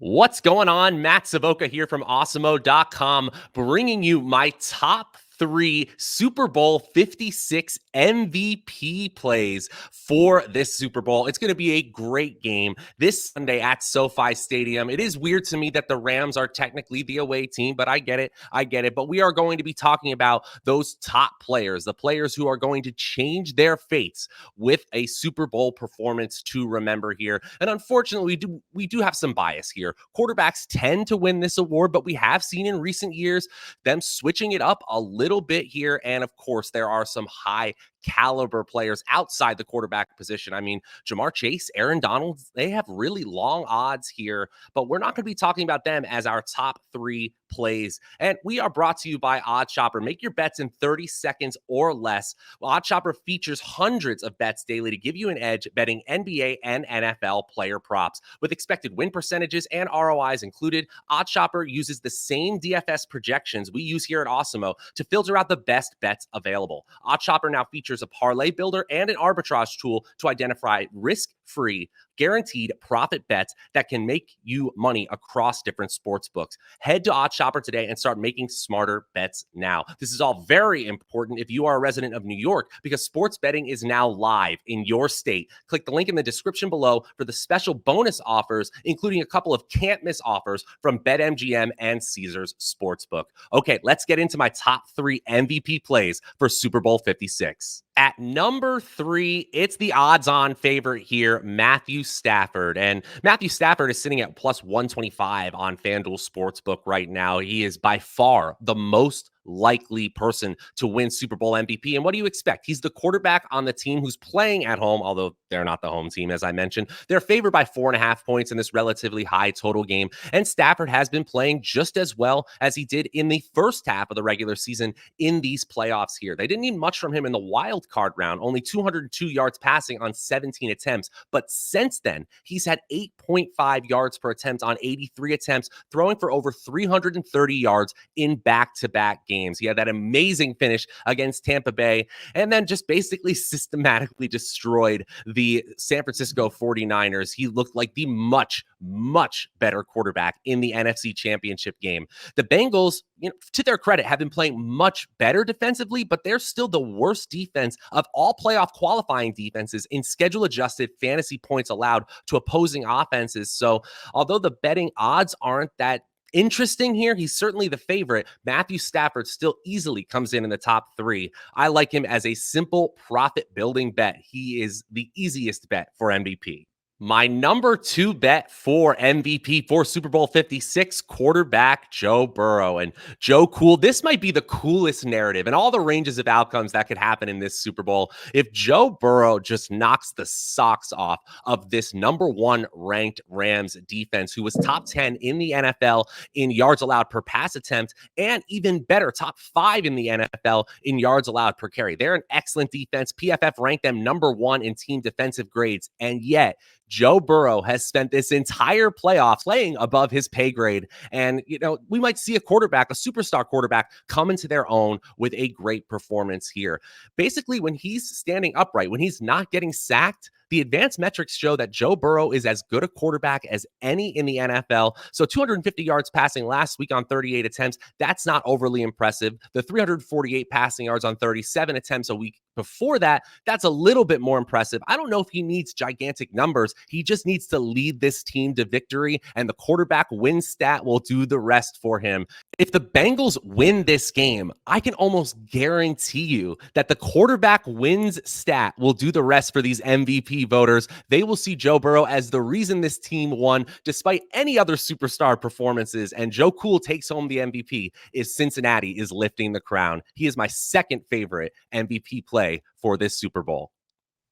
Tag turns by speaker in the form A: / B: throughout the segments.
A: What's going on? Matt Savoca here from Awesemo.com, bringing you my top three Super Bowl 56 MVP plays for this Super Bowl. It's going to be a great game this Sunday at SoFi Stadium. It is weird to me that the Rams are technically the away team, but I get it. But we are going to be talking about those top players, the players who are going to change their fates with a Super Bowl performance to remember here. And unfortunately, we do have some bias here. Quarterbacks tend to win this award, but we have seen in recent years them switching it up a little bit here. And of course, there are some high caliber players outside the quarterback position. I mean, Jamar Chase, Aaron Donald, they have really long odds here, but we're not going to be talking about them as our top three plays. And we are brought to you by OddsShopper. Make your bets in 30 seconds or less. Well, OddsShopper features hundreds of bets daily to give you an edge betting NBA and NFL player props. With expected win percentages and ROIs included, OddsShopper uses the same DFS projections we use here at Awesemo to filter out the best bets available. OddsShopper now features a parlay builder and an arbitrage tool to identify risk-free, guaranteed profit bets that can make you money across different sports books. Head to OddsShopper today and start making smarter bets now. This is all very important if you are a resident of New York, because sports betting is now live in your state. Click the link in the description below for the special bonus offers, including a couple of can't-miss offers from BetMGM and Caesars Sportsbook. Okay, let's get into my top three MVP plays for Super Bowl 56. At number three, it's the odds-on favorite here, Matthew Stafford. And Matthew Stafford is sitting at plus 125 on FanDuel Sportsbook right now. He is by far the most likely person to win Super Bowl MVP. And what do you expect? He's the quarterback on the team who's playing at home, although they're not the home team, as I mentioned. They're favored by 4.5 points in this relatively high total game. And Stafford has been playing just as well as he did in the first half of the regular season in these playoffs here. They didn't need much from him in the wild card round, only 202 yards passing on 17 attempts. But since then, he's had 8.5 yards per attempt on 83 attempts, throwing for over 330 yards in back-to-back games. He had that amazing finish against Tampa Bay, and then just basically systematically destroyed the San Francisco 49ers. He looked like the much better quarterback in the NFC Championship game. The Bengals, to their credit, have been playing much better defensively, but they're still the worst defense of all playoff qualifying defenses in schedule-adjusted fantasy points allowed to opposing offenses. So although the betting odds aren't that interesting here, he's certainly the favorite. Matthew Stafford still easily comes in the top three. I like him as a simple profit-building bet. He is the easiest bet for MVP. My number two bet for MVP for Super Bowl 56, quarterback Joe Burrow. And Joe Cool, this might be the coolest narrative and all the ranges of outcomes that could happen in this Super Bowl if Joe Burrow just knocks the socks off of this number one ranked Rams defense, who was top 10 in the NFL in yards allowed per pass attempt, and even better, top 5 in the NFL in yards allowed per carry. They're an excellent defense. PFF ranked them number one in team defensive grades, and yet Joe Burrow has spent this entire playoff playing above his pay grade. And, we might see a quarterback, a superstar quarterback, come into their own with a great performance here. Basically, when he's standing upright, when he's not getting sacked, the advanced metrics show that Joe Burrow is as good a quarterback as any in the NFL. So 250 yards passing last week on 38 attempts, that's not overly impressive. The 348 passing yards on 37 attempts a week before that, that's a little bit more impressive. I don't know if he needs gigantic numbers. He just needs to lead this team to victory, and the quarterback win stat will do the rest for him. If the Bengals win this game, I can almost guarantee you that the quarterback wins stat will do the rest for these MVP voters. They will see Joe Burrow as the reason this team won, despite any other superstar performances. And Joe Cool takes home the MVP if Cincinnati is lifting the crown. He is my second favorite MVP play for this Super Bowl.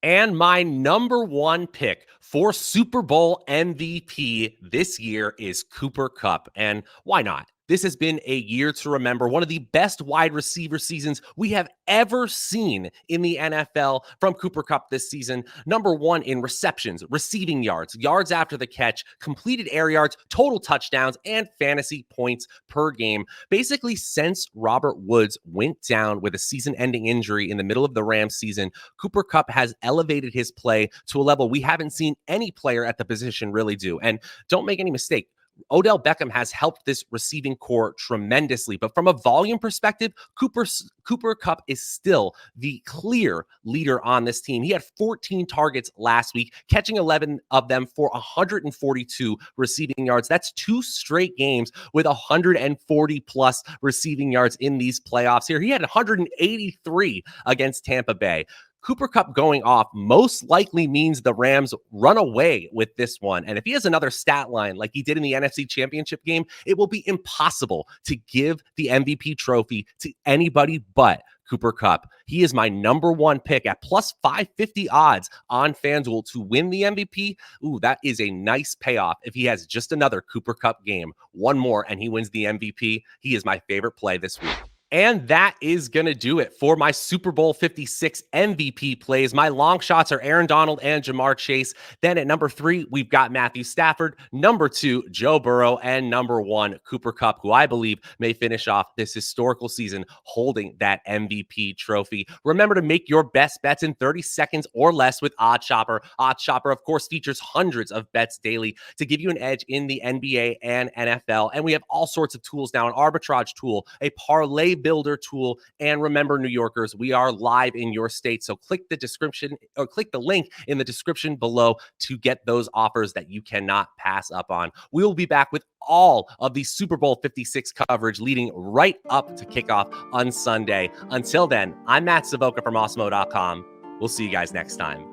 A: And my number one pick for Super Bowl MVP this year is Cooper Kupp. And why not? This has been a year to remember, one of the best wide receiver seasons we have ever seen in the NFL from Cooper Kupp this season. Number one in receptions, receiving yards, yards after the catch, completed air yards, total touchdowns, and fantasy points per game. Basically, since Robert Woods went down with a season-ending injury in the middle of the Rams season, Cooper Kupp has elevated his play to a level we haven't seen any player at the position really do. And don't make any mistake, Odell Beckham has helped this receiving core tremendously, but from a volume perspective, Cooper Kupp is still the clear leader on this team. He had 14 targets last week, catching 11 of them for 142 receiving yards. That's 2 straight games with 140 plus receiving yards in these playoffs here. He had 183 against Tampa Bay. Cooper Kupp going off most likely means the Rams run away with this one. And if he has another stat line like he did in the NFC Championship game, it will be impossible to give the MVP trophy to anybody but Cooper Kupp. He is my number one pick at plus 550 odds on FanDuel to win the MVP. Ooh, that is a nice payoff if he has just another Cooper Kupp game. One more and he wins the MVP. He is my favorite play this week. And that is going to do it for my Super Bowl 56 MVP plays. My long shots are Aaron Donald and Jamar Chase. Then at number 3, we've got Matthew Stafford. Number 2, Joe Burrow. And number 1, Cooper Kupp, who I believe may finish off this historical season holding that MVP trophy. Remember to make your best bets in 30 seconds or less with OddsShopper. OddsShopper, of course, features hundreds of bets daily to give you an edge in the NBA and NFL. And we have all sorts of tools now, an arbitrage tool, a parlay builder tool. And remember, New Yorkers, we are live in your state. So click the description or click the link in the description below to get those offers that you cannot pass up on. We will be back with all of the Super Bowl 56 coverage leading right up to kickoff on Sunday. Until then, I'm Matt Savoca from Awesemo.com. We'll see you guys next time.